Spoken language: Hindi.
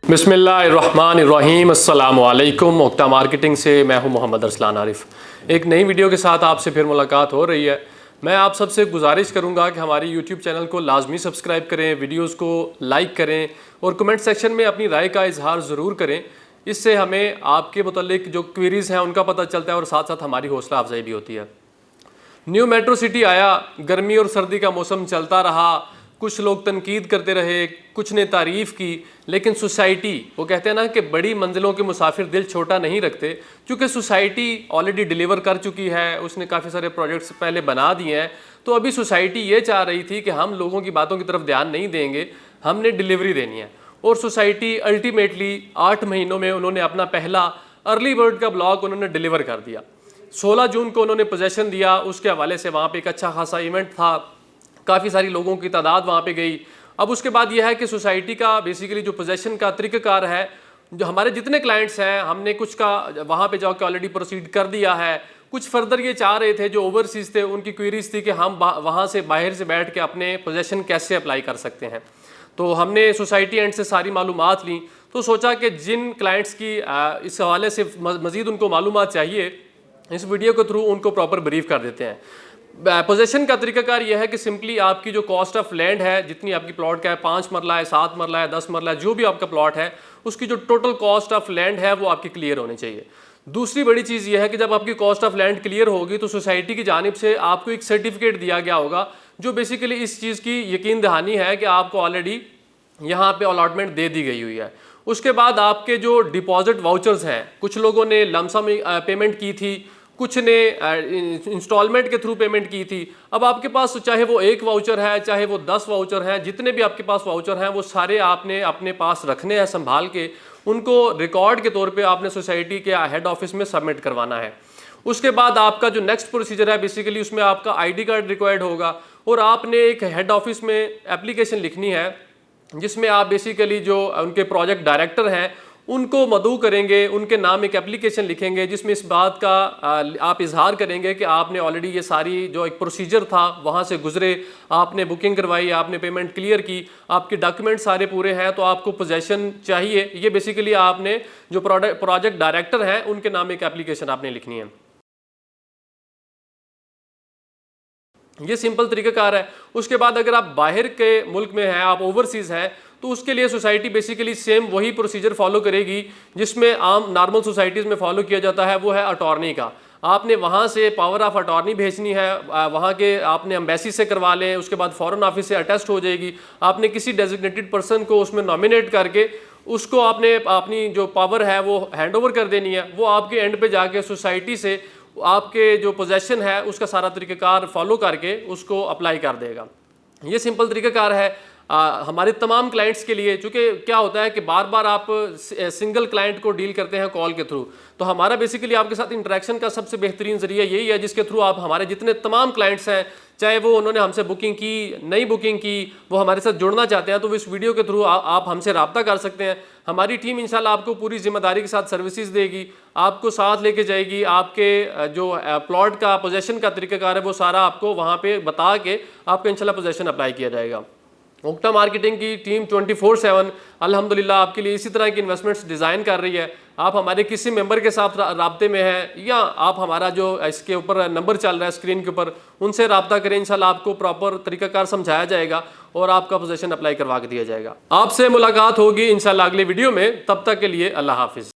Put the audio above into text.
बिस्मिल्लाहिर्रहमानिर्रहीम अस्सलाम वालेकुम। ओक्ता मार्केटिंग से मैं हूं मोहम्मद अरसलान आरिफ। एक नई वीडियो के साथ आपसे फिर मुलाकात हो रही है। मैं आप सबसे गुजारिश करूंगा कि हमारी यूट्यूब चैनल को लाजमी सब्सक्राइब करें, वीडियोस को लाइक करें और कमेंट सेक्शन में अपनी राय का इजहार ज़रूर करें। इससे हमें आपके मुतालिक जो क्वेरीज़ हैं उनका पता चलता है और साथ साथ हमारी हौसला अफजाई भी होती है। न्यू मेट्रो सिटी आया, गर्मी और सर्दी का मौसम चलता रहा, कुछ लोग तनकीद करते रहे, कुछ ने तारीफ़ की, लेकिन सोसाइटी, वो कहते हैं ना कि बड़ी मंजिलों के मुसाफिर दिल छोटा नहीं रखते। क्योंकि सोसाइटी ऑलरेडी डिलीवर कर चुकी है, उसने काफ़ी सारे प्रोजेक्ट्स पहले बना दिए हैं, तो अभी सोसाइटी ये चाह रही थी कि हम लोगों की बातों की तरफ ध्यान नहीं देंगे, हमने डिलीवरी देनी है। और सोसाइटी अल्टीमेटली 8 महीनों में उन्होंने अपना पहला अर्ली बर्ड का ब्लॉक उन्होंने डिलीवर कर दिया। 16 जून को उन्होंने पोजेसन दिया। उसके हवाले से वहाँ पे एक अच्छा खासा इवेंट था, काफ़ी सारी लोगों की तादाद वहाँ पे गई। अब उसके बाद यह है कि सोसाइटी का बेसिकली जो पोजेसन का तरीक़ाकार है, जो हमारे जितने क्लाइंट्स हैं हमने कुछ का वहाँ पे जाकर ऑलरेडी प्रोसीड कर दिया है। कुछ फर्दर ये चाह रहे थे जो ओवरसीज़ थे, उनकी क्वेरीज थी कि हम वहाँ से बाहर से बैठ के अपने पोजेसन कैसे अप्लाई कर सकते हैं। तो हमने सोसाइटी एंड से सारी मालूमात ली, तो सोचा कि जिन क्लाइंट्स की इस हवाले से मज़ीद उनको मालूमात चाहिए, इस वीडियो के थ्रू उनको प्रॉपर ब्रीफ कर देते हैं। पोजेसन का तरीकाकार यह है कि सिंपली आपकी जो कॉस्ट ऑफ लैंड है, जितनी आपकी प्लॉट का है, 5 मरला है, 7 मरला है, 10 मरला है, जो भी आपका प्लॉट है, उसकी जो टोटल कॉस्ट ऑफ लैंड है वो आपकी क्लियर होनी चाहिए। दूसरी बड़ी चीज़ यह है कि जब आपकी कॉस्ट ऑफ लैंड क्लियर होगी तो सोसाइटी की जानिब से आपको एक सर्टिफिकेट दिया गया होगा, जो बेसिकली इस चीज़ की यकीन दहानी है कि आपको ऑलरेडी यहाँ पे अलॉटमेंट दे दी गई हुई है। उसके बाद आपके जो डिपॉजिट वाउचर्स हैं, कुछ लोगों ने लमसम पेमेंट की थी, कुछ ने इंस्टॉलमेंट के थ्रू पेमेंट की थी। अब आपके पास चाहे वो 1 वाउचर है, चाहे वो 10 वाउचर हैं, जितने भी आपके पास वाउचर हैं वो सारे आपने अपने पास रखने हैं संभाल के, उनको रिकॉर्ड के तौर पे आपने सोसाइटी के हेड ऑफिस में सबमिट करवाना है। उसके बाद आपका जो नेक्स्ट प्रोसीजर है, बेसिकली उसमें आपका आईडी कार्ड रिक्वायर्ड होगा और आपने एक हेड ऑफिस में एप्लीकेशन लिखनी है, जिसमें आप बेसिकली जो उनके प्रोजेक्ट डायरेक्टर हैं उनको मदऊ करेंगे, उनके नाम एक एप्लीकेशन लिखेंगे, जिसमें इस बात का आप इजहार करेंगे कि आपने ऑलरेडी ये सारी जो एक प्रोसीजर था वहाँ से गुजरे, आपने बुकिंग करवाई, आपने पेमेंट क्लियर की, आपके डॉक्यूमेंट सारे पूरे हैं, तो आपको पोजेसन चाहिए। ये बेसिकली आपने जो प्रोजेक्ट डायरेक्टर हैं उनके नाम एक एप्लीकेशन आपने लिखनी है। ये सिंपल तरीक़ाकार है। उसके बाद अगर आप बाहर के मुल्क में हैं, आप ओवरसीज़ हैं, तो उसके लिए सोसाइटी बेसिकली सेम वही प्रोसीजर फॉलो करेगी जिसमें आम नॉर्मल सोसाइटीज़ में फॉलो किया जाता है, वो है अटॉर्नी का। आपने वहाँ से पावर ऑफ अटॉर्नी भेजनी है, वहाँ के आपने एम्बेसी से करवा लें, उसके बाद फॉरेन ऑफिस से अटेस्ट हो जाएगी। आपने किसी डेजिग्नेटेड पर्सन को उसमें नॉमिनेट करके उसको आपने अपनी जो पावर है वो हैंड ओवर कर देनी है। वो आपके एंड पे जाके सोसाइटी से आपके जो पोजेसन है उसका सारा तरीक़ाकार फॉलो करके उसको अप्लाई कर देगा। ये सिंपल तरीक़ाकार है हमारे तमाम क्लाइंट्स के लिए। चूँकि क्या होता है कि बार बार आप सिंगल क्लाइंट को डील करते हैं कॉल के थ्रू, तो हमारा बेसिकली आपके साथ इंटरेक्शन का सबसे बेहतरीन ज़रिया यही है, जिसके थ्रू आप हमारे जितने तमाम क्लाइंट्स हैं, चाहे वो उन्होंने हमसे बुकिंग की, नई बुकिंग की, वो हमारे साथ जुड़ना चाहते हैं, तो वो इस वीडियो के थ्रू आप हमसे रब्ता कर सकते हैं। हमारी टीम इंशाल्लाह आपको पूरी जिम्मेदारी के साथ सर्विसेज देगी, आपको साथ लेके जाएगी, आपके जो प्लॉट का पोजेसन का तरीक़ाकार है वो सारा आपको वहाँ पे बता के आपको इंशाल्लाह पोजेसन अप्लाई किया जाएगा। ओक्टा मार्केटिंग की टीम 24/7 अल्हम्दुलिल्लाह आपके लिए इसी तरह की इन्वेस्टमेंट्स डिज़ाइन कर रही है। आप हमारे किसी मेंबर के साथ राब्ते में हैं, या आप हमारा जो इसके ऊपर नंबर चल रहा है स्क्रीन के ऊपर, उनसे रब्ता करें। इंशाल्लाह आपको प्रॉपर तरीक़ाकार समझाया जाएगा और आपका पोजेसन अप्लाई करवा के दिया जाएगा। आपसे मुलाकात होगी इंशाल्लाह अगले वीडियो में। तब तक के लिए अल्लाह हाफिज़।